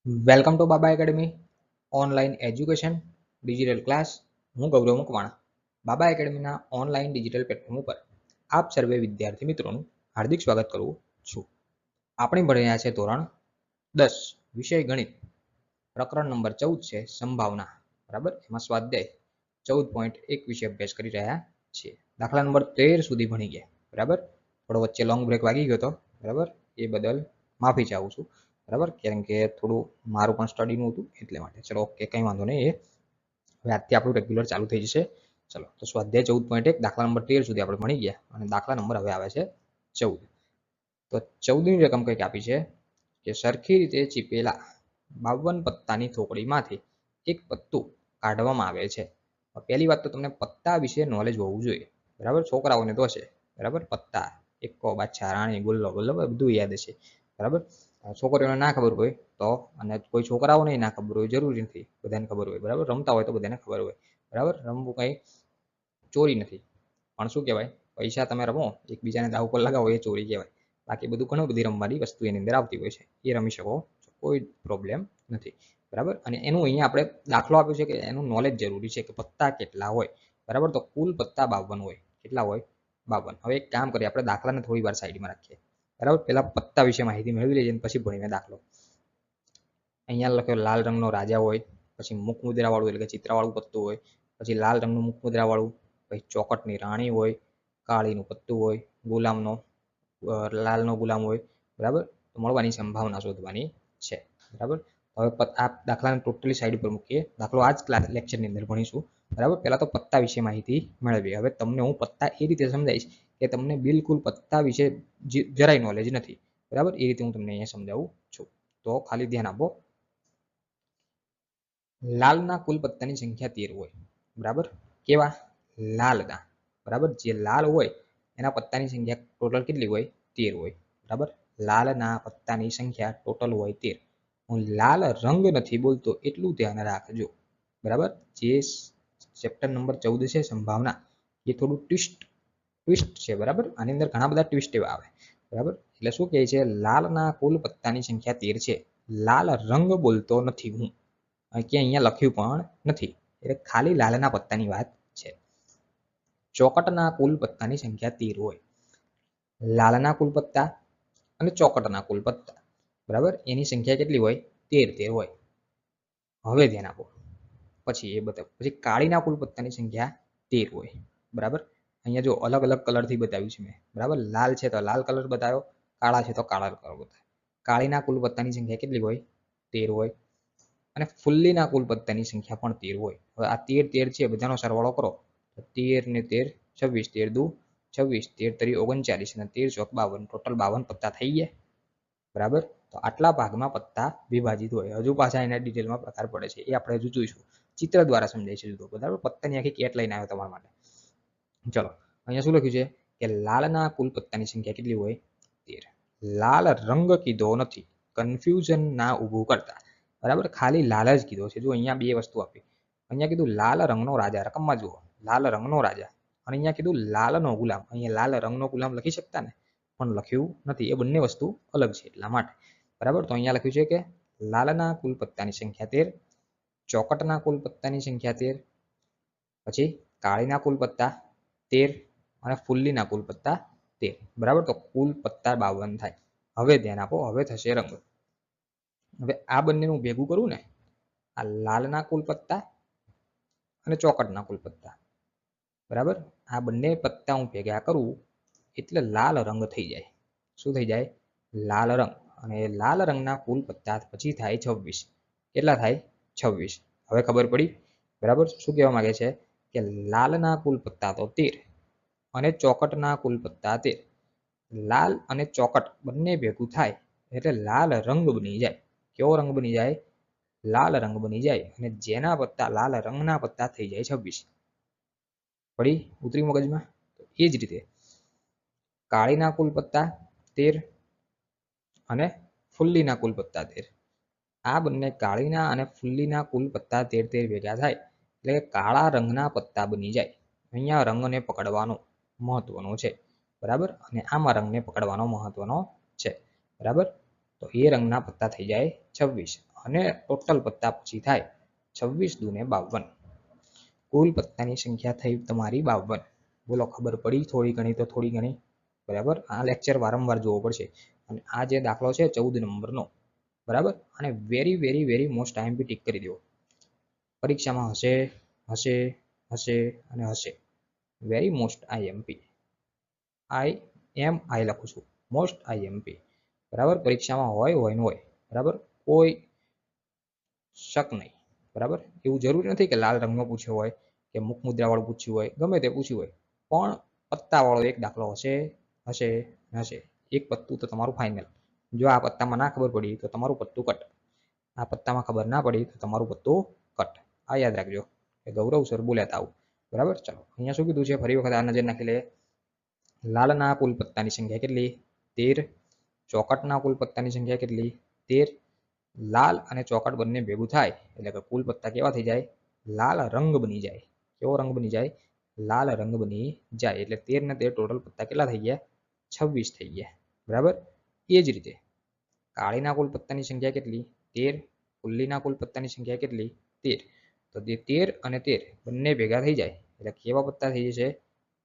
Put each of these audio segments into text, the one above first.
Welcome to Baba academy online education digital class. હું ગૌરવ મકવાણા બાબા એકેડમીના online digital platform ઉપર આપ સર્વે વિદ્યાર્થી મિત્રોનું હાર્દિક સ્વાગત કરું છું. આપણે ભણી રહ્યા છે ધોરણ 10 વિષય ગણિત, પ્રકરણ નંબર 14 છે સંભાવના. બરાબર, એમાં સ્વાધ્યાય 14.1 વિશે અભ્યાસ કરી રહ્યા છીએ. દાખલા નંબર 13 સુધી ભણી ગયા. બરાબર, થોડો વચ્ચે લોંગ બ્રેક વાગી ગયો હતો. બરાબર, એ બદલ માફી ચાહું છું. બરાબર, કારણ કે થોડું મારું પણ સ્ટડીનું હતું એટલે માટે. ચલો ઓકે, કંઈ વાંધો નહીં. એ હવે આજથી આપણું રેગ્યુલર ચાલુ થઈ જશે. ચલો તો સ્વાધ્યાય 14.1 દાખલા નંબર 13 સુધી આપણે ભણી ગયા અને દાખલા નંબર હવે આવે છે 14. તો 14ની રકમ કંઈક આપી છે કે સરખી રીતે ચીપેલા 52 પત્તાની થોકડીમાંથી એક પત્તું કાઢવામાં આવે છે. પહેલી વાત તો તમને પત્તા વિશે નોલેજ હોવું જોઈએ. બરાબર, છોકરાઓને તો છે. બરાબર, પત્તા, એકો, બાદશાહ, રાણી, ગુલ્લો ગુલ્લો બધું યાદ છે. બરાબર, છોકરીઓને ના ખબર હોય તો, અને કોઈ છોકરાઓને ના ખબર હોય જરૂરી નથી બધાને ખબર હોય. બરાબર, રમતા હોય તો બધાને ખબર હોય. બરાબર, રમવું કંઈ ચોરી નથી. પણ શું કહેવાય, પૈસા તમે રમો, એકબીજાને દાવ પર લગાવો, એ ચોરી કહેવાય. બાકી બધું ઘણું બધી રમવાની વસ્તુ એની અંદર આવતી હોય છે, એ રમી શકો, કોઈ પ્રોબ્લેમ નથી. બરાબર, અને એનું અહીંયા આપણે દાખલો આપ્યો છે કે એનું નોલેજ જરૂરી છે કે પત્તા કેટલા હોય. બરાબર, તો કુલ પત્તા 52 હોય. કેટલા હોય? 52. હવે એક કામ કરીએ, આપણે દાખલાને થોડી વાર સાઈડમાં રાખીએ. બરાબર, પહેલા પત્તા વિશે માહિતી મેળવી લઈએ પછી ભણીને દાખલો. અહીંયા લખ્યો લાલ રંગનો રાજા હોય, પછી મુખ મુદ્રા વાળું એટલે કે ચિત્રવાળું પત્તું હોય, પછી લાલ રંગનું મુખ મુદ્રા વાળું, પછી ચોકટની રાણી હોય, કાળીનું પત્તું હોય, ગુલામનો લાલનો ગુલામ હોય. બરાબર, તો મળવાની સંભાવના શોધવાની છે. બરાબર, હવે આ દાખલાને ટોટલી સાઈડ ઉપર મૂકીએ. દાખલો આ જ લેક્ચરની અંદર ભણીશું. બરાબર, પહેલા તો પત્તા વિશે માહિતી મેળવીએ. હવે તમને હું પત્તા એ રીતે સમજાવીશ કે તમને બિલકુલ પત્તા વિશે જરાય નોલેજ નથી. બરાબર, એ રીતે હું તમને અહીંયા સમજાવું છું. તો ખાલી ધ્યાન આપો. લાલના કુલ પત્તાની સંખ્યા 13 હોય. બરાબર, કેવા? લાલના. બરાબર, જે લાલ હોય એના પત્તાની સંખ્યા ટોટલ કેટલી હોય? 13 હોય. બરાબર, લાલના પત્તાની સંખ્યા ટોટલ હોય 13. હું લાલ રંગ નથી બોલતો એટલું ધ્યાન રાખજો. બરાબર, જે ચેપ્ટર નંબર 14 છે સંભાવના, એ થોડું ટ્વિસ્ટ છે. બરાબર, આની અંદર ઘણા બધા ટ્વિસ્ટ એવા આવે. બરાબર, એટલે શું કહે છે? લાલના કુલ પત્તાની સંખ્યા 13 છે. લાલ રંગ બોલતો નથી હું, કે અહીંયા લખ્યું પણ નથી, એટલે ખાલી લાલના પત્તાની વાત છે. ચોકટના કુલ પત્તાની સંખ્યા 13 હોય. લાલના કુલ પત્તા અને ચોકટના કુલ પત્તા, બરાબર, એની સંખ્યા કેટલી હોય? 13 હોય. હવે ધ્યાન આપો, પછી એ બતાવ. પછી કાળીના કુલ પત્તાની સંખ્યા 13 હોય. બરાબર, અહીંયા જો અલગ અલગ કલરથી બતાવ્યું છે મેં. બરાબર, લાલ છે તો લાલ કલર બતાવ્યો, કાળા છે તો કાળા કલર બતાવ્યો. કાળીના કુલ પત્તાની સંખ્યા કેટલી હોય? 13 હોય. અને ફુલ્લીના કુલ પત્તાની સંખ્યા પણ 13 હોય. હવે આ 13 છે, બધાનો સરવાળો કરો તો 13 ને 13 26, 13 દુ 26, 13 તરી 39 અને 13 ચોક 52, ટોટલ 52 પત્તા થઈ ગયા. બરાબર, તો આટલા ભાગમાં પત્તા વિભાજિત હોય. હજુ પાછા એના ડિટેલમાં પ્રકાર પડે છે, એ આપણે હજુ જોઈશું. ચિત્ર દ્વારા સમજાય છે. બરાબર, પત્તાની આખી કેટ લઈને આવ્યો તમારા માટે. ચલો, અહીંયા શું લખ્યું છે કે લાલના કુલ પત્તાની સંખ્યા કેટલી હોય? 13. લાલ રંગ કીધો નથી, કન્ફ્યુઝન ના ઊભું કરતા. બરાબર, ખાલી લાલ જ કીધો છે. જો અહીંયા બે વસ્તુ આપી. અહીંયા કીધું લાલ રંગનો રાજા, રકમમાં જુઓ લાલ રંગનો રાજા, અને અહીંયા કીધું લાલનો ગુલામ. અહીંયા લાલ રંગનો ગુલામ લખી શકતા ને, પણ લખ્યું નથી. એ બંને વસ્તુ અલગ છે એટલા માટે. બરાબર, તો અહીંયા લખ્યું છે કે લાલના કુલ પત્તાની સંખ્યા 13, ચોકટના કુલ પત્તાની સંખ્યા 13, પછી કાળીના કુલ પત્તા 13 અને ફુલ્લીના કુલ પત્તા 13. બરાબર, તો કુલ પત્તા 52 થાય. હવે ધ્યાન આપો, હવે થશે રંગ. હવે આ બંનેનું ભેગું કરું ને, આ લાલના કુલ પત્તા અને ચોકટના કુલ પત્તા. બરાબર, આ બંને પત્તા હું ભેગા કરું એટલે લાલ રંગ થઈ જાય. શું થઈ જાય? લાલ રંગ. અને લાલ રંગના કુલ પત્તા પછી થાય 26. કેટલા થાય? 26. હવે ખબર પડી? બરાબર, શું કહેવા માંગે છે કે લાલના કુલ પત્તા તો 13 અને ચોકટના કુલ પત્તા 13. લાલ અને ચોકટ બંને ભેગું થાય એટલે લાલ રંગ બની જાય. કેવો રંગ બની જાય? લાલ રંગ બની જાય. અને જેના પત્તા લાલ રંગના પત્તા થઈ જાય 26. પડી? ઉતરી મગજમાં? એ જ રીતે કાળીના કુલ પત્તા 13 અને ફુલ્લીના કુલ પત્તા 13. આ બંને કાળીના અને ફુલ્લીના કુલ પત્તા 13 ભેગા થાય એટલે કાળા રંગના પત્તા બની જાય. અહીંયા રંગને પકડવાનો મહત્વનો છે. બરાબર, અને આમાં રંગને પકડવાનો મહત્વનો છે. બરાબર, તો એ રંગના પત્તા થઈ જાય 26. અને ટોટલ પત્તા પછી થાય 26 દુને 52. કુલ પત્તાની સંખ્યા થઈ તમારી 52. બોલો ખબર પડી થોડી ઘણી તો થોડી ઘણી, બરાબર. આ લેક્ચર વારંવાર જોવો પડશે. અને આ જે દાખલો છે 14 નંબરનો, બરાબર, અને very very very most IMP tick કરી દો. પરીક્ષામાં હશે હશે હશે અને હશે. Very most IMP. આઈ લખું છું, મોસ્ટ આઈએમપી, બરાબર. પરીક્ષામાં હોય ને હોય, બરાબર, કોઈ શક નહીં, બરાબર. એવું જરૂરી નથી કે લાલ રંગમાં પૂછ્યો હોય કે મુખ મુદ્રા વાળું પૂછ્યું હોય, ગમે તે પૂછ્યું હોય, પણ પત્તા વાળો એક દાખલો હશે હશે હશે. એક પત્તું તો તમારું ફાઇનલ. જો આ પત્તામાં ના ખબર પડી તો તમારું પત્તું કટ. આ પત્તામાં ખબર ના પડી તો તમારું પત્તું કટ. આ યાદ રાખજો કે ગૌરવ સર બોલ્યા હતા આવું, બરાબર. ચલો અહીંયા શું કીધું છે ફરી વખત આ નજર નાખી લે. લાલના કુલ પત્તાની સંખ્યા કેટલી? 13. ચોકટના કુલ પત્તાની સંખ્યા કેટલી? 13. લાલ અને ચોકટ બંને ભેગું થાય એટલે કે કુલ પત્તા કેવા થઈ જાય? લાલ રંગ બની જાય. કેવો રંગ બની જાય? લાલ રંગ બની જાય. એટલે 13 ને 13 ટોટલ પત્તા કેટલા થઈ ગયા? 26 થઈ ગયા, બરાબર. એ જ રીતે કાળીના કુલ પત્તાની સંખ્યા કેટલી? 13. ફુલ્લીના કુલ પત્તાની સંખ્યા કેટલી? 13. તો 13 અને 13 બંને ભેગા થઈ જાય એટલે કેવા પત્તા થઈ જશે?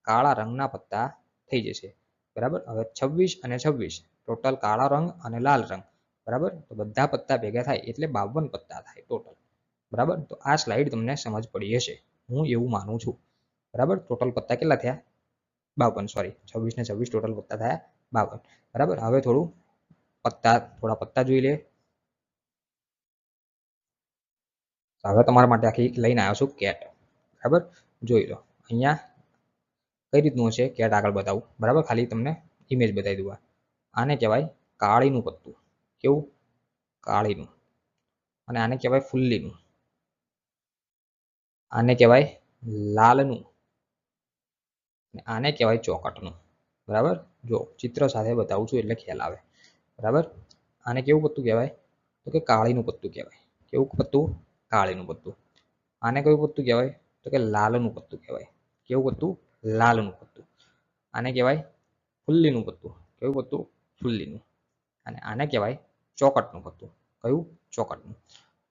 કાળા રંગના પત્તા થઈ જશે, બરાબર. હવે 26 અને 26 ટોટલ કાળા રંગ અને લાલ રંગ, બરાબર. તો બધા પત્તા ભેગા થાય એટલે 52 પત્તા થાય ટોટલ, બરાબર. તો આ સ્લાઇડ તમને સમજ પડી હશે, હું એવું માનું છું, બરાબર. ટોટલ પત્તા કેટલા થયા? 52, સોરી, 26 ને 26 ટોટલ પત્તા થયા 52, બરાબર. હવે થોડા પત્તા જોઈ લે. હવે તમારા માટે આખી લઈને આવ્યો છું કેટ, બરાબર. જોઈ લો અહીંયા કઈ રીતનું હશે કેટ આગળ બતાવું, બરાબર. ખાલી તમને ઇમેજ બતાવી દઉં. આને કહેવાય કાળીનું પત્તું. કેવું? કાળીનું. અને આને કહેવાય ફુલ્લીનું. આને કહેવાય લાલનું. આને કહેવાય ચોકટનું, બરાબર. જો ચિત્ર સાથે બતાવું છું એટલે ખ્યાલ આવે, બરાબર. આને કેવું પત્તું કહેવાય? તો કે કાળીનું પત્તું કહેવાય. કેવું પત્તું? કાળીનું પત્તું. આને કયું પત્તું કહેવાય? તો કે લાલનું પત્તું કહેવાય. કેવું પત્તું? લાલનું પત્તું. આને કહેવાય ફુલ્લીનું પત્તું. કેવું પત્તું? ફુલ્લીનું. અને આને કહેવાય ચોકટનું પત્તું. કયું? ચોકટનું.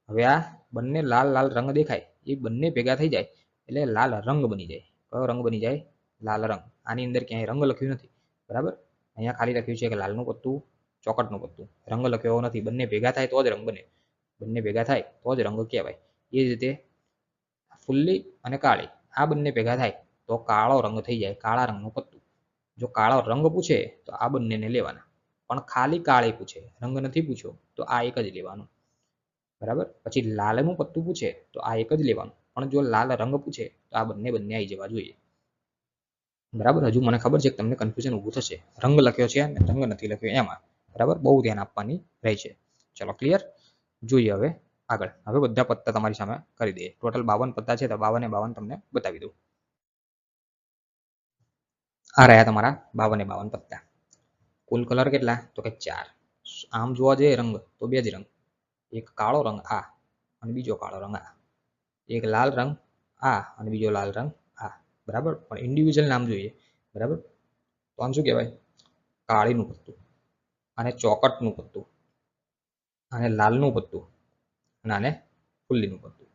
હવે આ બંને લાલ લાલ રંગ દેખાય એ બંને ભેગા થઈ જાય એટલે લાલ રંગ બની જાય. કયો રંગ બની જાય? લાલ રંગ. આની અંદર ક્યાંય રંગ લખ્યું નથી, બરાબર. અહીંયા ખાલી લખ્યું છે કે લાલનું પત્તું, ચોકટનું પત્તું. રંગ લખ્યો નથી. બંને ભેગા થાય તો જ રંગ બને. બંને ભેગા થાય તો જ રંગ કહેવાય. એ જ રીતે ફુલ્લી અને કાળી આ બંને ભેગા થાય તો કાળો રંગ થઈ જાય, કાળા રંગનું પત્તું. જો કાળો રંગ પૂછે તો આ બંનેને લેવાના, પણ ખાલી કાળી પૂછે, રંગ નથી પૂછ્યો, તો આ એક જ લેવાનું, બરાબર. પછી લાલનું પત્તું પૂછે તો આ એક જ લેવાનું, પણ જો લાલ રંગ પૂછે તો આ બંને આવી જવા જોઈએ, બરાબર. હજુ મને ખબર છે કે તમને કન્ફ્યુઝન ઊભું થશે, રંગ લખ્યો છે અને રંગ નથી લખ્યો એમાં, બરાબર. બહુ ધ્યાન આપવાની રહે છે. ચલો ક્લિયર. જોઈએ હવે આગળ. હવે બધા પત્તા તમારી સામે કરી દઈએ. ટોટલ 52 પત્તા છે તો 52 એ 52 તમને બતાવી દઉં. આ રહ્યા તમારા 52 એ 52 પત્તા. કુલ કલર કેટલા? તો કે 4. આમ જોવા જઈએ રંગ તો બે જ રંગ, એક કાળો રંગ આ અને બીજો કાળો રંગ આ, એક લાલ રંગ આ અને બીજો લાલ રંગ આ, બરાબર. પણ ઇન્ડિવિજ્યુઅલ નામ જોઈએ, બરાબર. તો આમ શું કહેવાય? કાળીનું પત્તું, અને ચોકટનું પત્તું, અને લાલનું પત્તું, અને આને ફુલ્લીનું પત્તું.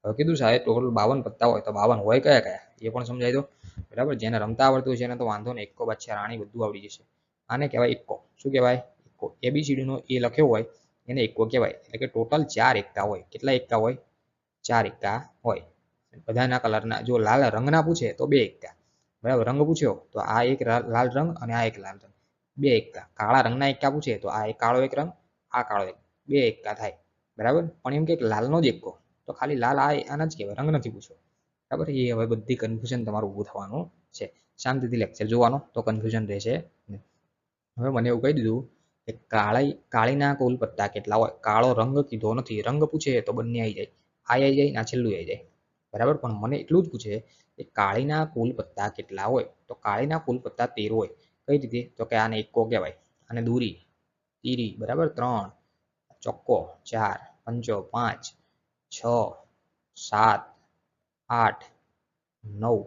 હવે કીધું સાહેબ ટોટલ 52 પત્તા હોય તો 52 હોય કયા કયા એ પણ સમજાય દો, બરાબર. જેને રમતા આવડતું હોય છે એને તો વાંધો નહીં, એક્કો બાદશાહ રાણી બધું આવડી જશે. આને કહેવાય એક્કો. શું કહેવાય? એક્કો. એબીસીડીનો એ લખ્યો હોય એને એક્કો કહેવાય. એટલે કે ટોટલ 4 એક્કા હોય. કેટલા એક્કા હોય? 4 એક્કા હોય. બધાના કલરના, જો લાલ રંગના પૂછે તો 2 એક્કા, બરાબર. રંગ પૂછ્યો તો આ એક લાલ રંગ અને આ એક લાલ રંગ, 2 એક્કા. કાળા રંગના એક્કા પૂછે તો આ એક કાળો એક રંગ, આ કાળો એક, 2 એક્કા થાય, બરાબર. પણ એમ કે લાલનો જ એક્કો તો ખાલી લાલ આના જ કહેવાય, રંગ નથી પૂછ્યો, બરાબર. એ હવે બધી કન્ફ્યુઝન તમારું ઊભું થવાનું છે. શાંતિથી લેક્ચર જોવાનો તો કન્ફ્યુઝન રહેશે. હવે મને એવું કહી દીધું કે કાળીના કુલ પત્તા કેટલા હોય. કાળો રંગ કીધો નથી, રંગ પૂછે તો બંને આવી જાય, આવી જાય ના છેલ્લું આવી જાય, બરાબર. પણ મને એટલું જ પૂછે કે કાળીના કુલ પત્તા કેટલા હોય. તો કાળીના કુલ પત્તા 13 હોય. કઈ રીતે? તો કે આને એક્કો કહેવાય, અને દૂરી તીરી, બરાબર, 3, ચોક્કો 4, પંચો 5, 6, 7, 8, 9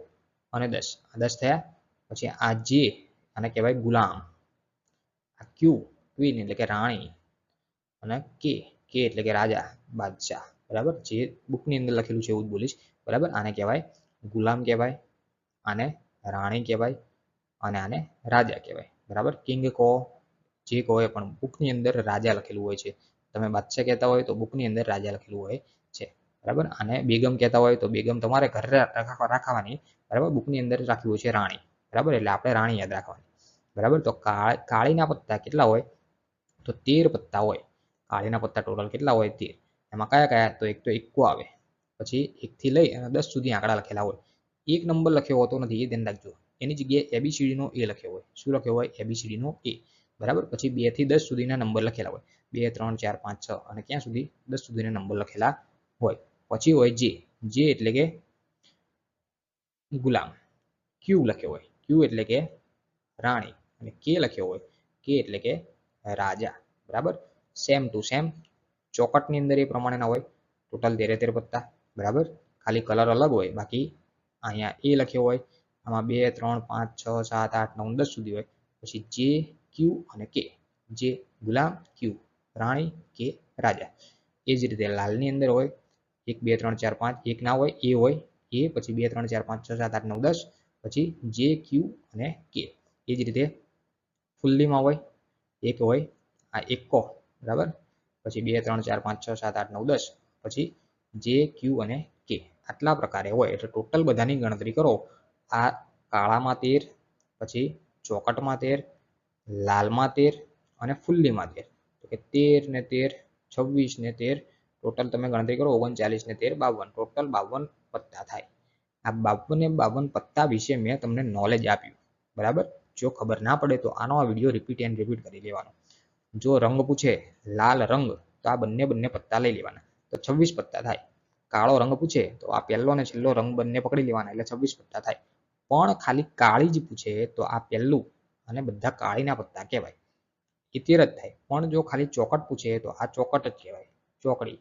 અને 10. આ 10 થયા. પછી આ જે આને કહેવાય ગુલામ, આ ક્યુ ક્વીન એટલે કે રાણી, અને કે એટલે કે રાજા, બાદશાહ, બરાબર. જે બુકની અંદર લખેલું છે એવું જ બોલીશ, બરાબર. આને કહેવાય ગુલામ કહેવાય, આને રાણી કહેવાય અને આને રાજા કહેવાય, બરાબર. કિંગ કહો જે કહો એ પણ બુકની અંદર રાજા લખેલું હોય છે. તમે બાદશાહ કહેતા હોય તો બુકની અંદર રાજા લખેલું હોય છે, બરાબર. આને બેગમ કહેતા હોય તો બેગમ તમારે ઘરે રાખવાની, બરાબર. બુકની અંદર રાખ્યું હોય છે રાણી, બરાબર. એટલે આપણે રાણી યાદ રાખવાની, બરાબર. તો કાળીના પત્તા કેટલા હોય? તો 13 પત્તા હોય. કાળીના પત્તા ટોટલ કેટલા હોય? 13. એમાં કયા કયા? તો એક તો એક્કો આવે, પછી 1 થી લઈ અને 10 સુધી આંકડા લખેલા હોય. એક નંબર લખ્યો હોતો નથી, એ ધ્યાન રાખજો. એની જગ્યાએ ABCD નો A લખ્યો હોય. શું લખ્યો હોય? ABCD નો A, બરાબર. પછી 2 થી 10 સુધીના નંબર લખેલા હોય. 2 3 4 5 6 અને ક્યાં સુધી? 10 સુધીના નંબર લખેલા હોય. પછી હોય જે એટલે કે ગુલામ. Q લખ્યો હોય. Q એટલે કે રાણી. અને K લખ્યો હોય. K એટલે કે રાજા, બરાબર. સેમ ટુ સેમ ચોકટની અંદર એ પ્રમાણેના હોય. ટોટલ 13 પત્તા, બરાબર. ખાલી કલર અલગ હોય, બાકી અહીંયા A લખ્યો હોય, આમાં 2 3 5 6 7 8 9 10 સુધી હોય. પછી જે, Q અને K. જે ગુલામ, Q રાણી, K રાજા. એ જ રીતે લાલની અંદર હોય 1 2 3 4 5, એક ના હોય, A હોય, A પછી 2 3 4 5 6 7 8 9 10, પછી જે, Q અને K. એ જ રીતે ફુલ્લીમાં હોય, એક હોય આ એકો, બરાબર. પછી 2 3 4 5 6 7 8 9 10, પછી જે, Q અને K. આટલા પ્રકારે હોય. એટલે ટોટલ બધાની ગણતરી કરો. આ કાળામાં 13, પછી ચોકટમાં 13, લાલમાં 13 અને ફુલ્લીમાં 13. તો કે 13 ને 13 26 ને 13, ટોટલ તમે ગણતરી કરો 39 ને 13 52. ટોટલ 52 પત્તા થાય. આ 52 ને 52 પત્તા વિશે મેં તમને નોલેજ આપ્યું, બરાબર. જો ખબર ના પડે તો આનો આ વિડીયો રિપીટ એન્ડ રિપીટ કરી લેવાનો. જો રંગ પૂછે લાલ રંગ, તો આ બંને પત્તા લઈ લેવાના, તો 26 પત્તા થાય. કાળો રંગ પૂછે તો આ પહેલો ને છેલ્લો રંગ બંને પકડી લેવાના, એટલે 26 પત્તા થાય. પણ ખાલી કાળી જ પૂછે તો આ પહેલું અને બધા કાળીના પત્તા કહેવાય, એ 13 જ થાય. પણ જો ખાલી ચોકટ પૂછે તો આ ચોકટ જ કહેવાય, ચોકડી,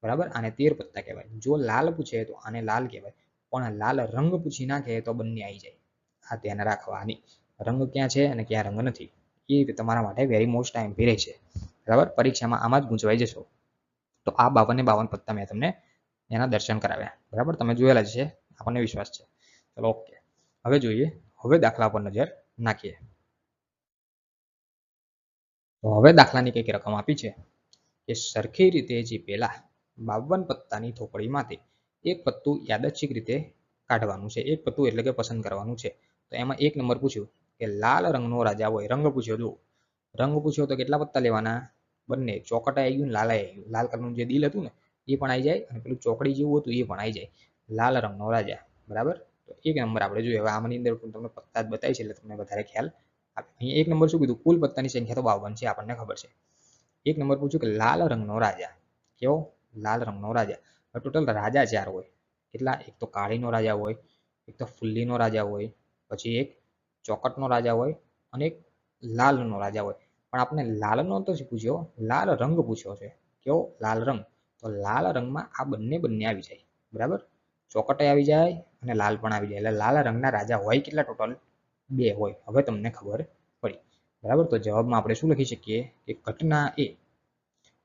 બરાબર. આને 13 પત્તા કહેવાય. જો લાલ પૂછે તો આને લાલ કહેવાય. પણ લાલ રંગ પૂછી નાખે તો બંને આવી જાય. આ ધ્યાન રાખવાની. રંગ ક્યાં છે અને ક્યાં રંગ નથી, એ તમારા માટે વેરી મોસ્ટ ટાઈમ રહે છે, બરાબર. પરીક્ષામાં આમાં જ ગૂંચવાઈ જશો. તો આ 52 ને 52 પત્તા મેં તમને એના દર્શન કરાવ્યા, બરાબર. તમે જોયેલા જ છે, આપણને વિશ્વાસ છે. ચલો ઓકે. હવે જોઈએ, હવે દાખલા પર નજર નાખીએ. તો હવે દાખલાની કંઈક રકમ આપી છે કે સરખી રીતે ચીપેલા 52 પત્તાની થોકડીમાંથી એક પત્તું યાદચ્છિક રીતે કાઢવાનું છે. એક પત્તું એટલે કે પસંદ કરવાનું છે. તો એમાં એક નંબર પૂછ્યું કે લાલ રંગનો રાજા હોય. રંગ પૂછ્યો, જો રંગ પૂછ્યો તો કેટલા પત્તા લેવાના? બંને. ચોકટ આવી ગયું, લાલ આવી ગયું. લાલ કલરનું જે દિલ હતું ને એ પણ આવી જાય, અને પેલું ચોકડી જેવું હતું એ પણ આવી જાય. લાલ રંગનો રાજા, બરાબર. તો એક નંબર આપણે જોઈએ. હવે આમાંની અંદર તમને પત્તા જ બતાવી છે એટલે તમને વધારે ખ્યાલ આવે. અહીંયા એક નંબર શું કીધું? કુલ પત્તાની સંખ્યા તો 52 છે, આપણને ખબર છે. એક નંબર પૂછ્યું કે લાલ રંગનો રાજા. કેવો? લાલ રંગનો રાજા. ટોટલ રાજા 4 હોય. કેટલા? એક તો કાળીનો રાજા હોય, એક તો ફુલ્લીનો રાજા હોય, પછી એક ચોકટનો રાજા હોય અને એક લાલનો રાજા હોય. પણ આપણે લાલનો તો પૂછ્યો, લાલ રંગ પૂછ્યો છે. કેવો? લાલ રંગ. તો લાલ રંગમાં આ બંને આવી જાય, બરાબર. ચોકટે આવી જાય અને લાલ પણ આવી જાય. એટલે લાલ રંગના રાજા હોય કેટલા? ટોટલ 2 હોય. હવે તમને ખબર પડી, બરાબર. તો જવાબમાં આપણે શું લખી શકીએ કે ઘટના એ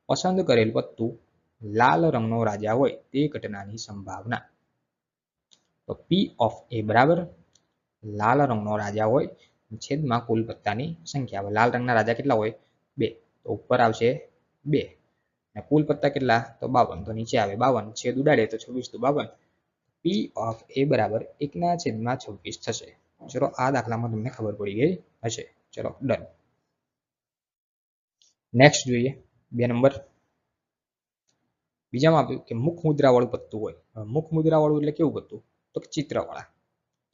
પસંદ કરેલ પત્તું લાલ રંગનો રાજા હોય તે ઘટનાની સંભાવના. તો P of A બરાબર લાલ રંગનો રાજા હોય છેદમાં કુલ પત્તાની સંખ્યા. હવે લાલ રંગના રાજા કેટલા હોય? 2. તો ઉપર આવશે 2 અને કુલ પત્તા કેટલા? તો 52. તો નીચે આવે 52, છેદ ઉડાડે તો 26 તો 52. P of A બરાબર 1/26 થશે. ચલો આ દાખલામાં તમને ખબર પડી ગઈ હશે. ચલો ડન. નેક્સ્ટ જોઈએ 2 નંબર. બીજામાં આપ્યું કે મુખ મુદ્રા વાળું પત્તું હોય. મુખ મુદ્રા વાળું એટલે કેવું પત્તું? તો ચિત્રવાળા.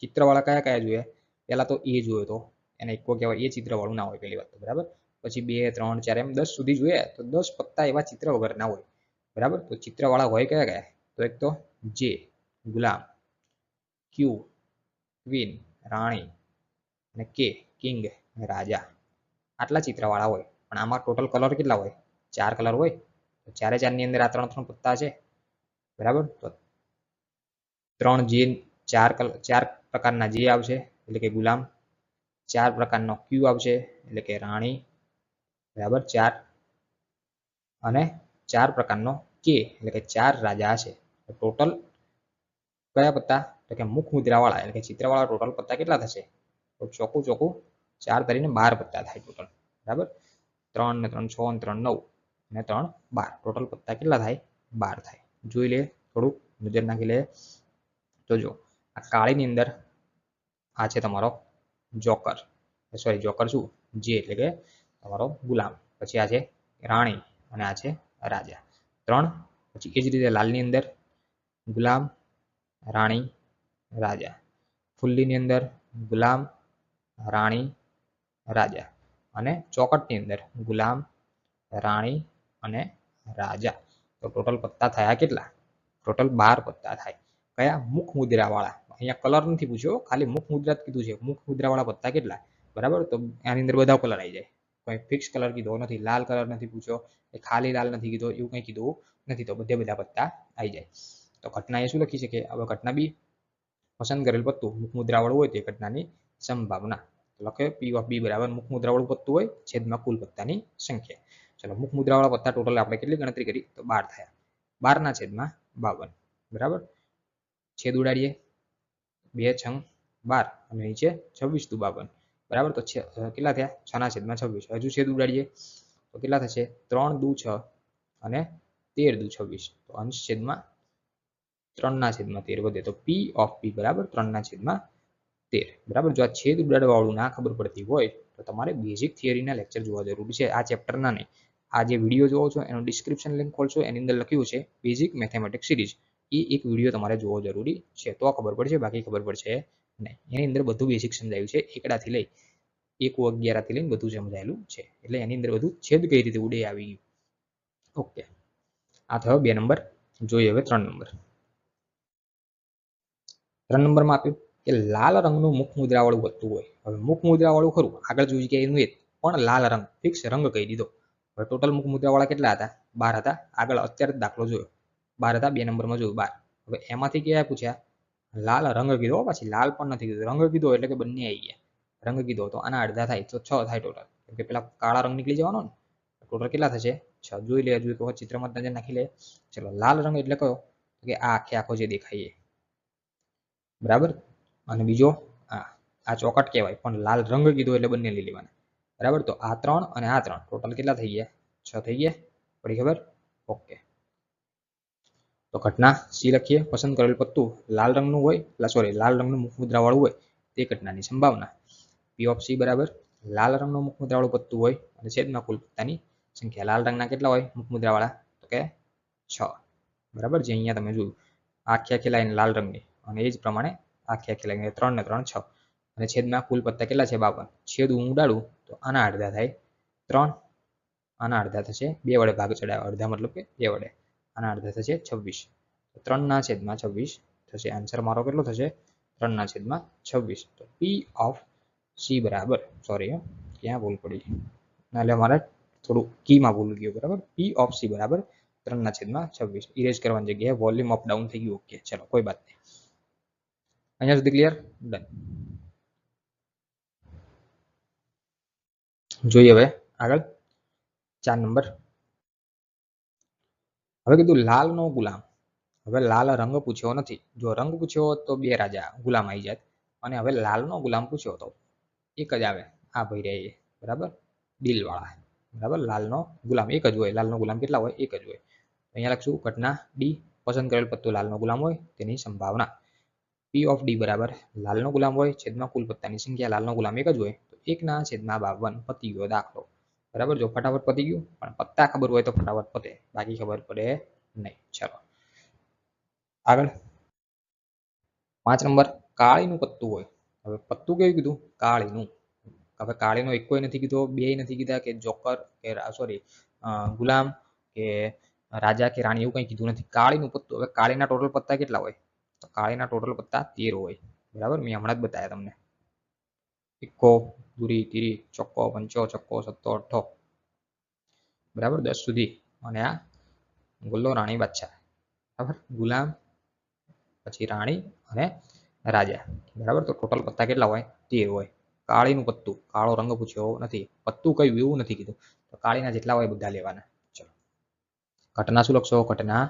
ચિત્રવાળા કયા કયા જોઈએ? પહેલા તો એ જોયો તો એને એકો કહેવાય. એ ચિત્રવાળું ના હોય પહેલી વાત તો, બરાબર. પછી 2 3 4 એમ 10 સુધી જોઈએ તો 10 પત્તા એવા ચિત્ર વગર ના હોય, બરાબર. તો ચિત્રવાળા હોય કયા કયા? તો એક તો જે ગુલામ, ક્યુ ક્વીન રાણી, અને કે કિંગ રાજા. આટલા ચિત્રવાળા હોય. પણ આમાં ટોટલ કલર કેટલા હોય? 4 કલર હોય. તો 4 4 ની અંદર આ 3 3 પત્તા છે, બરાબર. તો 3 જે 4 પ્રકારના જે આવશે એટલે કે ગુલામ, 4 પ્રકારનો ક્યુ આવશે એટલે કે રાણી, બરાબર 4, અને 4 પ્રકારનો કે એટલે કે 4 રાજા છે. ટોટલ કયા પત્તા? તો કે મુખ મુદ્રાવાળા એટલે કે ચિત્રવાળા ટોટલ પત્તા કેટલા થશે? તો ચોખ્ખું ચોખ્ખું 4 તરીને 12 પત્તા થાય ટોટલ. બરાબર, 3 ને 3 6 ને 3 9 ને 3 12 ટોટલ પત્તા કેટલા થાય? 12 થાય. જોઈ લે, થોડું નજર નાખી લે. તો જો આ કાળીની અંદર આ છે તમારો જોકર, સોરી જોકર શું, જે એટલે કે તમારો ગુલામ. પછી આ છે રાણી અને આ છે રાજા, 3. પછી એ જ રીતે લાલની અંદર ગુલામ, રાણી, રાજા. ફુલ્લીની અંદર ગુલામ, રાણી, રાજા. અને ચોકટની અંદર ગુલામ, રાણી અને રાજા. તો ટોટલ પત્તા થયા કેટલા? ટોટલ 12 પત્તા થાય. કયા? મુખ મુદ્રા વાળા. અહીંયા કલર નથી પૂછ્યો, ખાલી મુખ મુદ્રા જ કીધું છે. મુખ મુદ્રા વાળા પત્તા કેટલા? બરાબર, તો આની અંદર બધા કલર આવી જાય. કોઈ ફિક્સ કલર કીધો નથી, લાલ કલર નથી પૂછ્યો, ખાલી લાલ નથી કીધો, એવું કંઈ કીધું નથી. તો બધા પત્તા આવી જાય. તો ઘટના એ શું લખી છે કે હવે ઘટના બી પસંદ કરેલ પત્તું મુખ મુદ્રા વાળું હોય તે ઘટનાની સંભાવના. લખે પી ઓફ બી બરાબર મુખ મુદ્રા વાળું પત્તું હોય છેદમાં કુલ પત્તાની સંખ્યા. ચલો, મુખ મુદ્રા વાળા પત્તા ટોટલ આપણે કેટલી ગણતરી કરી? તો 12 થયા. 12 ના છેદમાં 52. બરાબર, છેદ ઉડાડીએ, 2 છંગ 12 અને નીચે 26 દુ 52. બરાબર, તો કેટલા થયા? 6 ના છેદમાં 26. હજુ છેદ ઉડાડીએ તો કેટલા થશે? 3 દુ 6 અને 13 દુ 26. તો અંશ છેદમાં 3 ના છેદમાં 13 વધે. તો પી ઓફ પી બરાબર 3 ના છેદમાં 13. બરાબર, જો આ છેદ ઉડાડવા વાળું ના ખબર પડતી હોય તો તમારે બેઝિક થિયરીના લેક્ચર જોવા જરૂરી છે. આ ચેપ્ટરના નહીં, આ જે વિડીયો જોવો છો એનું ડિસ્ક્રિપ્શન લિંક ખોલશો, એની અંદર લખ્યું છે બેઝિક મેથેમેટિક્સ સિરીઝ. એ એક વિડીયો તમારે જોવો જરૂરી છે, તો ખબર પડશે, બાકી ખબર પડશે નહીં. એની અંદર બધું બેઝિક સમજાયું છે, એકડાથી લઈ 1 11 લઈને બધું સમજાયેલું છે. એટલે એની અંદર બધું છેદ કઈ રીતે ઉડે આવી ગયું. ઓકે, આ થયો 2 નંબર. જોઈએ હવે 3 નંબર. 3 નંબરમાં આપ્યું કે લાલ રંગનું મુખ મુદ્રા વાળું પત્તું હોય. હવે મુખ મુદ્રા વાળું ખરું, આગળ જોઈ કે એનું એ પણ લાલ રંગ ફિક્સ રંગ કહી દીધો. હવે ટોટલ મુખ મુદ્રા વાળા કેટલા હતા? 12 હતા. આગળ અત્યારે દાખલો જોયો 12 હતા, 2 નંબરમાં જોયું 12. હવે એમાંથી કયા પૂછ્યા? લાલ રંગ કીધો, પછી લાલ પણ નથી કીધું, રંગ કીધો એટલે કે બંને આવી ગયા. રંગ કીધો તો આના અડધા થાય, તો 6 થાય ટોટલ. કેમ કે પેલા કાળા રંગ નીકળી જવાનો ને. ટોટલ કેટલા થશે? 6. જોઈ લે, હજુ એક વખત ચિત્રમાં નજર નાખી લે. ચલો, લાલ રંગ એટલે કયો? કે આ આખો જે દેખાય. બરાબર, અને બીજો આ ચોકટ કહેવાય, પણ લાલ રંગ કીધો એટલે બંને લઈ લેવાના. બરાબર, તો આ 3 અને આ 3 ટોટલ કેટલા થઈ ગયા? 6 થઈ ગયા. પડી ખબર? ઓકે, તો ઘટના સી લખીએ. પસંદ કરેલ પત્તું લાલ રંગનું હોય, સોરી લાલ રંગનું મુખ મુદ્રા વાળું હોય તે ઘટનાની સંભાવના. પી ઓફ સી બરાબર લાલ રંગનું મુખ મુદ્રા વાળું પત્તું હોય અને છેદમાં કુલ પત્તાની સંખ્યા. લાલ રંગના કેટલા હોય મુખ મુદ્રા વાળા? તો કે 6. બરાબર, જે અહીંયા તમે જોયું આખી લાઈન લાલ રંગની, અને એ જ પ્રમાણે આખી લાઈન 3 ને 3 6 અને છેદમાં કુલ પત્તા કેટલા છે? 52. છેદ હું ઉડાડું તો આના અડધા થાય 3, આના અડધા થશે 2 વડે ભાગ ચડાવે, અડધા મતલબ કે 2 વડે. આના અડધા થશે 26. 3 ના છેદમાં 26 થશે. આન્સર મારો કેટલો થશે? 3 ના છેદમાં 26. તો પી ઓફ સી બરાબર, સોરી ક્યાં ભૂલ પડી, એટલે મારે થોડું કીમાં ભૂલ ગયું. બરાબર, પી ઓફ સી બરાબર 3 ના છેદમાં 26. ઇરેઝ કરવાની જગ્યાએ વોલ્યુમ અપ ડાઉન થઈ ગયું. ઓકે, ચલો કોઈ બાત નહીં. અહીંયા સુધી ક્લિયર? ડન. જોઈએ હવે આગળ 4 નંબર. હવે કીધું લાલનો ગુલામ. હવે લાલ રંગ પૂછ્યો નથી. જો રંગ પૂછ્યો તો 2 રાજા ગુલામ આવી જાય, અને હવે લાલનો ગુલામ પૂછ્યો તો એક જ આવે. આ ભાઈ રહે, બરાબર, દિલ વાળા. બરાબર, લાલનો ગુલામ એક જ હોય. લાલનો ગુલામ કેટલા હોય? એક જ હોય. અહીંયા લખશું ઘટના ડી. પસંદ કરેલ પત્તું લાલનો ગુલામ હોય તેની સંભાવના. પી ઓફ ડી બરાબર લાલનો ગુલામ હોય છેદમાં કુલ પત્તાની સંખ્યા. લાલનો ગુલામ એક જ હોય તો 1 ના છેદમાં 52. પતી ગયો દાખલો. બરાબર, જો ફટાફટ પતી ગયું, પણ પત્તા ખબર હોય તો ફટાફટ પતે, બાકી ખબર પડે નહીં. ચાલો આગળ 5 નંબર. કાળીનું પત્તું હોય. હવે પત્તું કેવું કીધું? કાળીનું. હવે કાળીનો એક કોઈ નથી કીધો, બે નથી કીધા, કે જોકર કે સોરી ગુલામ કે રાજા કે રાણી એવું કંઈ કીધું નથી. કાળીનું પત્તું. હવે કાળીના ટોટલ પત્તા કેટલા હોય? તો કાળીના ટોટલ પત્તા 13 હોય. બરાબર, મેં હમણાં જ બતાવ્યા તમને. ઇક્કો, દૂરી, તીરી, ચોક્કો, પંચો, છક્કો, સત્તો, અઠ્ઠો. બરાબર, 10 સુધી. અને આ ગુલ્લો, રાણી, બાદશાહ. બરાબર, ગુલામ, પછી રાણી અને રાજા. બરાબર, તો ટોટલ પત્તા કેટલા હોય? 13 હોય. કાળીનું પત્તું, કાળો રંગ પૂછ્યો નથી, પત્તું કયું એવું નથી કીધું, તો કાળીના જેટલા હોય બધા લેવાના. ચલો ઘટના શું લખશો? ઘટના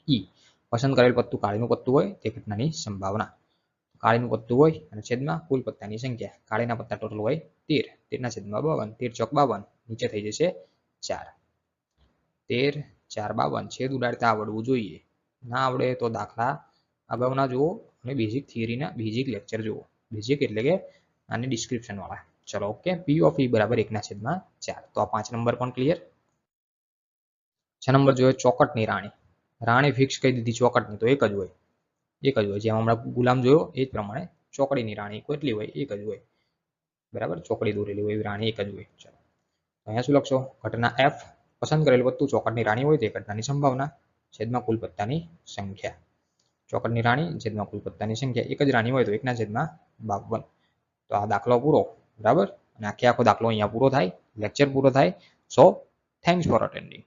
ઈ. પસંદ કરેલ પત્તું કાળીનું પત્તું હોય તે ઘટનાની સંભાવના. કાળીનું પત્તું હોય અને છેદમાં કુલ પત્તાની સંખ્યા. કાળીના પત્તા ટોટલ હોય 13. 13 ના છેદમાં 52. 13 ચોક 52. નીચે થઈ જશે 4. 13 4 52. છેદ ઉડાડતા આવડવું જોઈએ. ના આવડે તો દાખલા અગાઉના જુઓ અને બેઝિક થિયરીના બેઝિક લેક્ચર જુઓ. બેઝિક એટલે કે આની ડિસ્ક્રિપ્શન વાળા. ચલો ઓકે. પી ઓફ ઈ બરાબર 1/4. તો આ 5 નંબર પણ ક્લિયર. 6 નંબર જોઈએ ચોકટની રાણી. રાણી ફિક્સ કહી દીધી ચોકટની તો એક જ હોય. એક જ હોય. જેમ હમણાં ગુલામ જોયો એ જ પ્રમાણે ચોકડીની રાણી કેટલી હોય? એક જ હોય. બરાબર, ચોકડી દોરેલી હોય એવી રાણી એક જ હોય. ચલો અહીંયા શું લખશો? ઘટના એફ. પસંદ કરેલું પત્તું ચોકટની રાણી હોય તે ઘટનાની સંભાવના છેદમાં કુલ પત્તાની સંખ્યા. ચોકટની રાણી છેદમાં કુલ પત્તાની સંખ્યા. એક જ રાણી હોય તો 1/52. તો આ દાખલો પૂરો. બરાબર, અને આખો દાખલો અહીંયા પૂરો થાય, લેક્ચર પૂરો થાય. સો થેન્ક્સ ફોર અટેન્ડિંગ.